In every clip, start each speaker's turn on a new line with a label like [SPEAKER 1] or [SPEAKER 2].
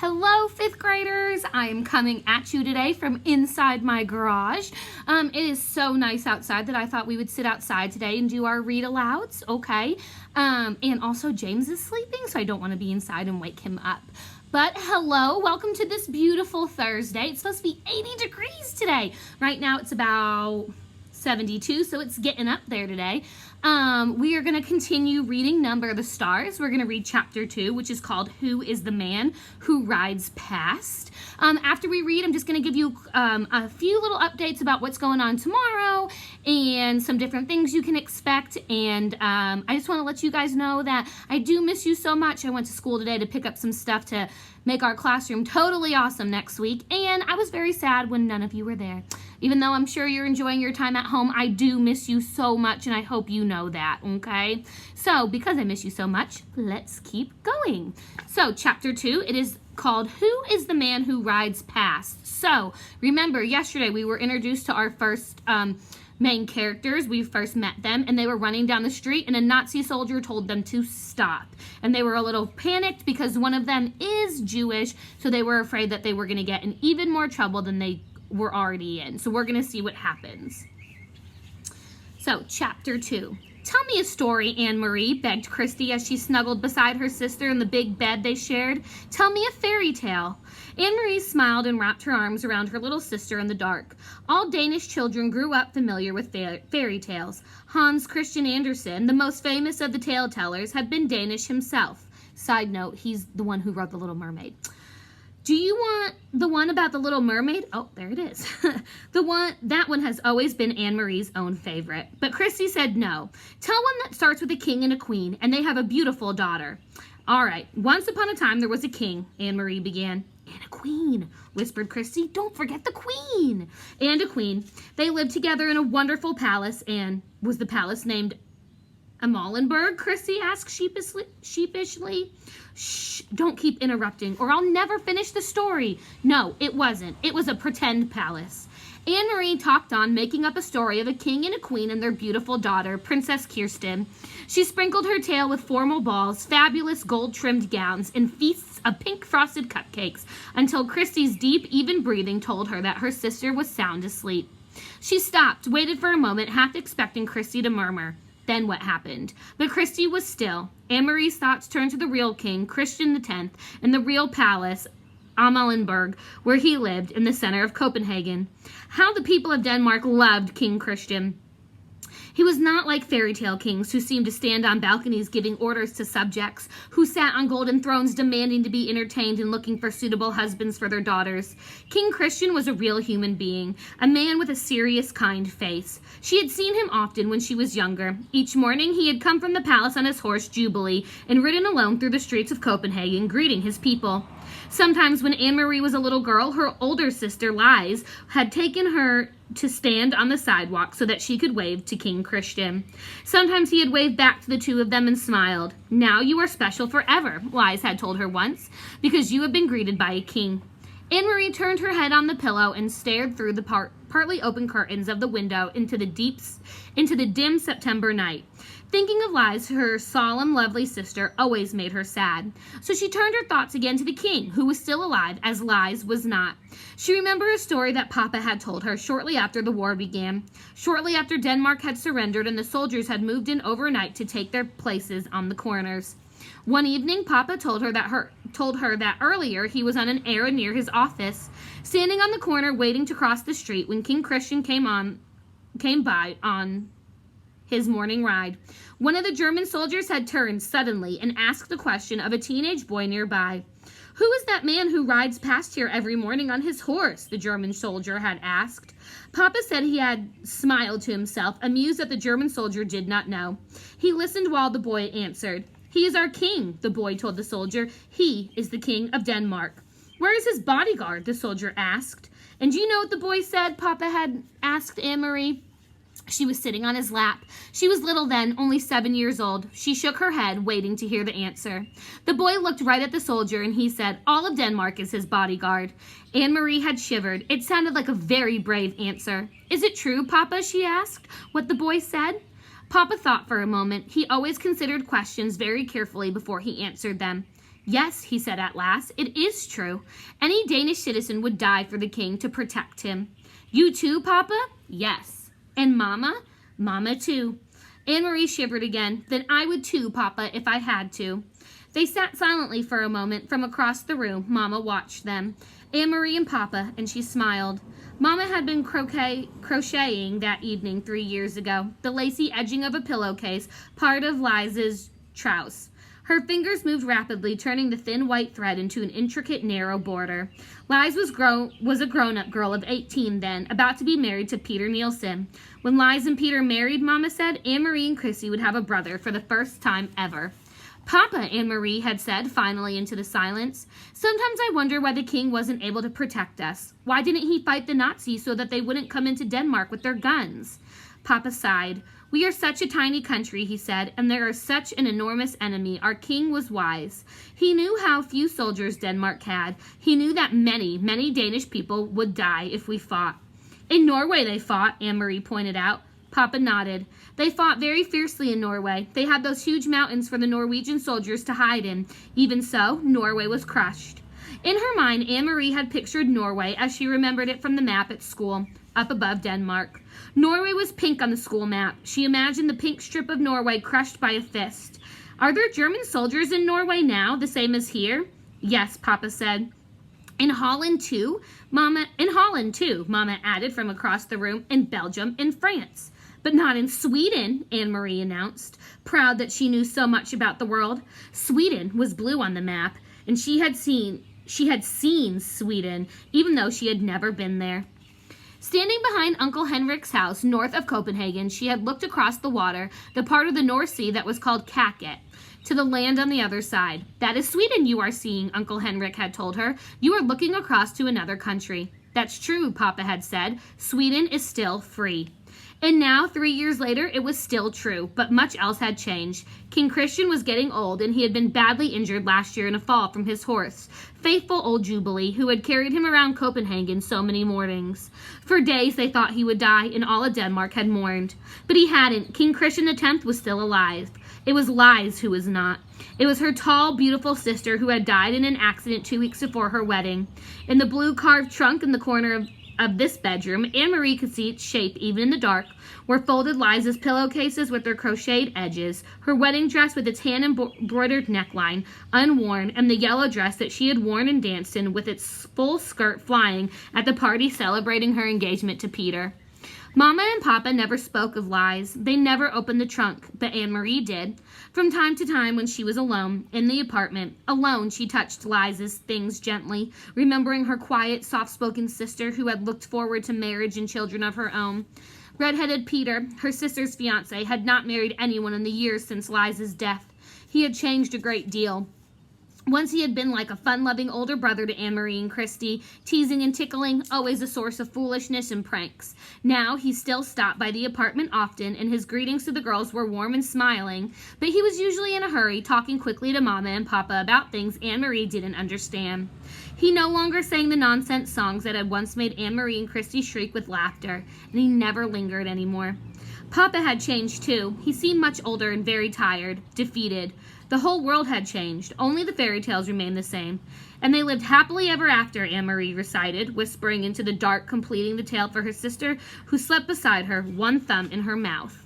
[SPEAKER 1] Hello, fifth graders. I am coming at you today from inside my garage. It is so nice outside that I thought we would sit outside today and do our read alouds, okay? And also James is sleeping, so I don't want to be inside and wake him up. But hello, welcome to this beautiful Thursday. It's supposed to be 80 degrees today. Right now it's about 72, so it's getting up there today. We are going to continue reading Number of the Stars. We're going to read chapter 2, which is called Who is the Man Who Rides Past? After we read, I'm just going to give you a few little updates about what's going on tomorrow and some different things you can expect. And I just want to let you guys know that I do miss you so much. I went to school today to pick up some stuff to make our classroom totally awesome next week. And I was very sad when none of you were there. Even though I'm sure you're enjoying your time at home, I do miss you so much, and I hope you know that, okay? So, because I miss you so much, let's keep going. So, chapter 2, it is called Who is the Man Who Rides Past? So, remember, yesterday we were introduced to our first main characters. We first met them, and they were running down the street, and a Nazi soldier told them to stop. And they were a little panicked because one of them is Jewish, so they were afraid that they were going to get in even more trouble than they were already in. So we're going to see what happens. So, chapter 2. Tell me a story, Anne-Marie, begged Christy as she snuggled beside her sister in the big bed they shared. Tell me a fairy tale. Anne-Marie smiled and wrapped her arms around her little sister in the dark. All Danish children grew up familiar with fairy tales. Hans Christian Andersen, the most famous of the tale tellers, had been Danish himself. Side note, he's the one who wrote The Little Mermaid. Do you want the one about the Little Mermaid? Oh, there it is. That one has always been Anne-Marie's own favorite. But Christy said no. Tell one that starts with a king and a queen, and they have a beautiful daughter. All right, once upon a time there was a king, Anne-Marie began. And a queen, whispered Christy. Don't forget the queen. And a queen. They lived together in a wonderful palace, and was the palace named Amalienborg? Christy asked sheepishly. Shh, don't keep interrupting, or I'll never finish the story. No, it wasn't. It was a pretend palace. Anne-Marie talked on, making up a story of a king and a queen and their beautiful daughter, Princess Kirsten. She sprinkled her tale with formal balls, fabulous gold-trimmed gowns, and feasts of pink frosted cupcakes, until Christy's deep, even breathing told her that her sister was sound asleep. She stopped, waited for a moment, half expecting Christy to murmur. Then what happened? But Christy was still. Anne-Marie's thoughts turned to the real king, Christian X, and the real palace, Amalienborg, where he lived in the center of Copenhagen. How the people of Denmark loved King Christian. He was not like fairy tale kings who seemed to stand on balconies giving orders to subjects, who sat on golden thrones demanding to be entertained and looking for suitable husbands for their daughters. King Christian was a real human being, a man with a serious, kind face. She had seen him often when she was younger. Each morning he had come from the palace on his horse Jubilee and ridden alone through the streets of Copenhagen, greeting his people. Sometimes when Anne-Marie was a little girl, her older sister, Lise, had taken her to stand on the sidewalk so that she could wave to King Christian. Sometimes he had waved back to the two of them and smiled. Now you are special forever, Lise had told her once, because you have been greeted by a king. Anne-Marie turned her head on the pillow and stared through the partly open curtains of the window into the dim September night. Thinking of Lise, her solemn, lovely sister, always made her sad. So she turned her thoughts again to the king, who was still alive, as Lise was not. She remembered a story that Papa had told her shortly after the war began, shortly after Denmark had surrendered and the soldiers had moved in overnight to take their places on the corners. One evening, Papa told her that earlier he was on an errand near his office, standing on the corner waiting to cross the street when King Christian came by on his morning ride. One of the German soldiers had turned suddenly and asked the question of a teenage boy nearby. Who is that man who rides past here every morning on his horse? The German soldier had asked. Papa said he had smiled to himself, amused that the German soldier did not know. He listened while the boy answered. He is our king, the boy told the soldier. He is the king of Denmark. Where is his bodyguard? The soldier asked. And do you know what the boy said? Papa had asked Anne-Marie. She was sitting on his lap. She was little then, only 7 years old. She shook her head, waiting to hear the answer. The boy looked right at the soldier, and he said, all of Denmark is his bodyguard. Anne-Marie had shivered. It sounded like a very brave answer. Is it true, Papa, she asked, what the boy said? Papa thought for a moment. He always considered questions very carefully before he answered them. Yes, he said at last, it is true. Any Danish citizen would die for the king to protect him. You too, Papa? Yes. And Mama? Mama too. Anne-Marie shivered again. Then I would too, Papa, if I had to. They sat silently for a moment. From across the room, Mama watched them. Anne-Marie and Papa, and she smiled. Mama had been crocheting that evening 3 years ago, the lacy edging of a pillowcase, part of Liza's trouse. Her fingers moved rapidly, turning the thin white thread into an intricate, narrow border. Liz was a grown-up girl of 18 then, about to be married to Peter Nielsen. When Liz and Peter married, Mama said, Anne-Marie and Chrissy would have a brother for the first time ever. Papa, Anne-Marie had said, finally into the silence. Sometimes I wonder why the king wasn't able to protect us. Why didn't he fight the Nazis so that they wouldn't come into Denmark with their guns? Papa sighed. We are such a tiny country, he said, and there is such an enormous enemy. Our king was wise. He knew how few soldiers Denmark had. He knew that many, many Danish people would die if we fought. In Norway they fought, Anne-Marie pointed out. Papa nodded. They fought very fiercely in Norway. They had those huge mountains for the Norwegian soldiers to hide in. Even so, Norway was crushed. In her mind, Anne-Marie had pictured Norway as she remembered it from the map at school, up above Denmark. Norway was pink on the school map. She imagined the pink strip of Norway crushed by a fist. Are there German soldiers in Norway now, the same as here? Yes, Papa said. In Holland too, Mama added from across the room. In Belgium, in France. But not in Sweden, Anne-Marie announced, proud that she knew so much about the world. Sweden was blue on the map, and she had seen Sweden, even though she had never been there. Standing behind Uncle Henrik's house north of Copenhagen, she had looked across the water, the part of the North Sea that was called Kaket, to the land on the other side. That is Sweden you are seeing, Uncle Henrik had told her. You are looking across to another country. That's true, Papa had said. Sweden is still free. And now, 3 years later, it was still true, but much else had changed. King Christian was getting old, and he had been badly injured last year in a fall from his horse, faithful old Jubilee, who had carried him around Copenhagen so many mornings. For days they thought he would die, and all of Denmark had mourned. But he hadn't. King Christian X was still alive. It was Liz who was not. It was her tall, beautiful sister who had died in an accident 2 weeks before her wedding. In the blue carved trunk in the corner of this bedroom, Anne-Marie could see its shape even in the dark, were folded Liza's pillowcases with their crocheted edges, her wedding dress with its hand-embroidered neckline, unworn, and the yellow dress that she had worn and danced in with its full skirt flying at the party celebrating her engagement to Peter. Mama and Papa never spoke of Liz. They never opened the trunk, but Anne-Marie did. From time to time, when she was alone, in the apartment, alone, she touched Liz's things gently, remembering her quiet, soft-spoken sister who had looked forward to marriage and children of her own. Red-headed Peter, her sister's fiancé, had not married anyone in the years since Liz's death. He had changed a great deal. Once he had been like a fun-loving older brother to Anne-Marie and Christy, teasing and tickling, always a source of foolishness and pranks. Now he still stopped by the apartment often, and his greetings to the girls were warm and smiling, but he was usually in a hurry, talking quickly to Mama and Papa about things Anne-Marie didn't understand. He no longer sang the nonsense songs that had once made Anne-Marie and Christy shriek with laughter, and he never lingered anymore. Papa had changed too. He seemed much older and very tired, defeated. The whole world had changed. Only the fairy tales remained the same. And they lived happily ever after, Anne-Marie recited, whispering into the dark, completing the tale for her sister, who slept beside her, one thumb in her mouth.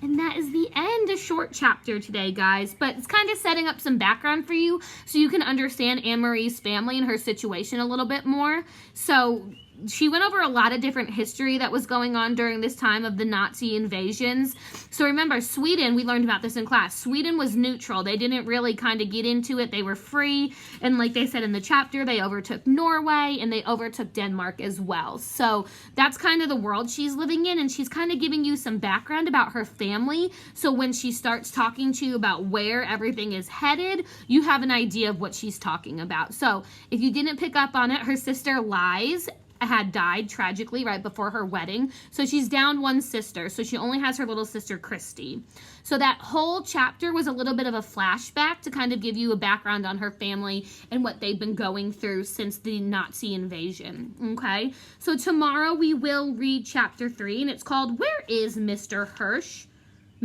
[SPEAKER 1] And that is the end, a short chapter today, guys. But it's kind of setting up some background for you so you can understand Anne-Marie's family and her situation a little bit more. So she went over a lot of different history that was going on during this time of the Nazi invasions. So remember, Sweden, we learned about this in class. Sweden was neutral. They didn't really kind of get into it. They were free. And like they said in the chapter, they overtook Norway and they overtook Denmark as well. So that's kind of the world she's living in. And she's kind of giving you some background about her family. So when she starts talking to you about where everything is headed, you have an idea of what she's talking about. So if you didn't pick up on it, her sister Liz had died tragically right before her wedding. So she's down one sister. So she only has her little sister, Christy. So that whole chapter was a little bit of a flashback to kind of give you a background on her family and what they've been going through since the Nazi invasion. Okay. So tomorrow we will read chapter 3 and it's called, Where is Mr. Hirsch?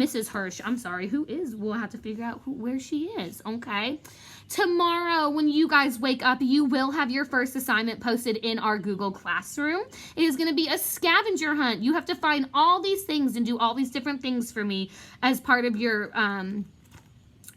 [SPEAKER 1] Mrs. Hirsch, I'm sorry, who is, we'll have to figure out where she is, okay? Tomorrow, when you guys wake up, you will have your first assignment posted in our Google Classroom. It is going to be a scavenger hunt. You have to find all these things and do all these different things for me as part of your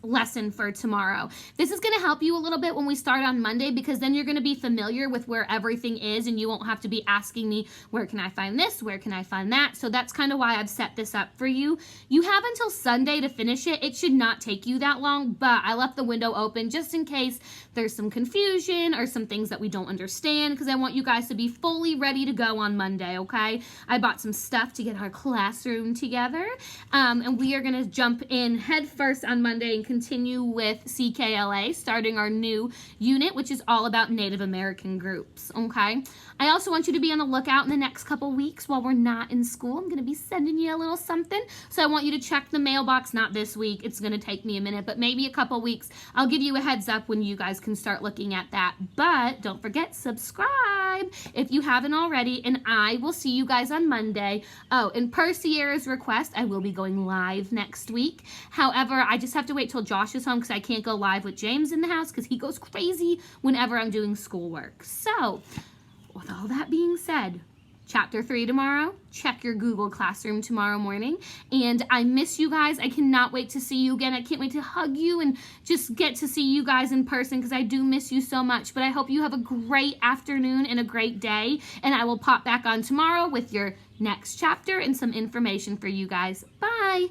[SPEAKER 1] lesson for tomorrow. This is going to help you a little bit when we start on Monday, because then you're going to be familiar with where everything is and you won't have to be asking me, where can I find this? Where can I find that? So that's kind of why I've set this up for you. You have until Sunday to finish it. It should not take you that long, but I left the window open just in case there's some confusion or some things that we don't understand, because I want you guys to be fully ready to go on Monday, okay? I bought some stuff to get our classroom together, and we are going to jump in head first on Monday and continue with CKLA, starting our new unit, which is all about Native American groups, okay? I also want you to be on the lookout in the next couple weeks while we're not in school. I'm going to be sending you a little something, so I want you to check the mailbox, not this week. It's going to take me a minute, but maybe a couple weeks. I'll give you a heads up when you guys can start looking at that, but don't forget, subscribe if you haven't already, and I will see you guys on Monday. Oh, and per Sierra's request, I will be going live next week. However, I just have to wait till Josh is home because I can't go live with James in the house because he goes crazy whenever I'm doing schoolwork. So, with all that being said, Chapter 3 tomorrow. Check your Google Classroom tomorrow morning. And I miss you guys. I cannot wait to see you again. I can't wait to hug you and just get to see you guys in person because I do miss you so much. But I hope you have a great afternoon and a great day. And I will pop back on tomorrow with your next chapter and some information for you guys. Bye.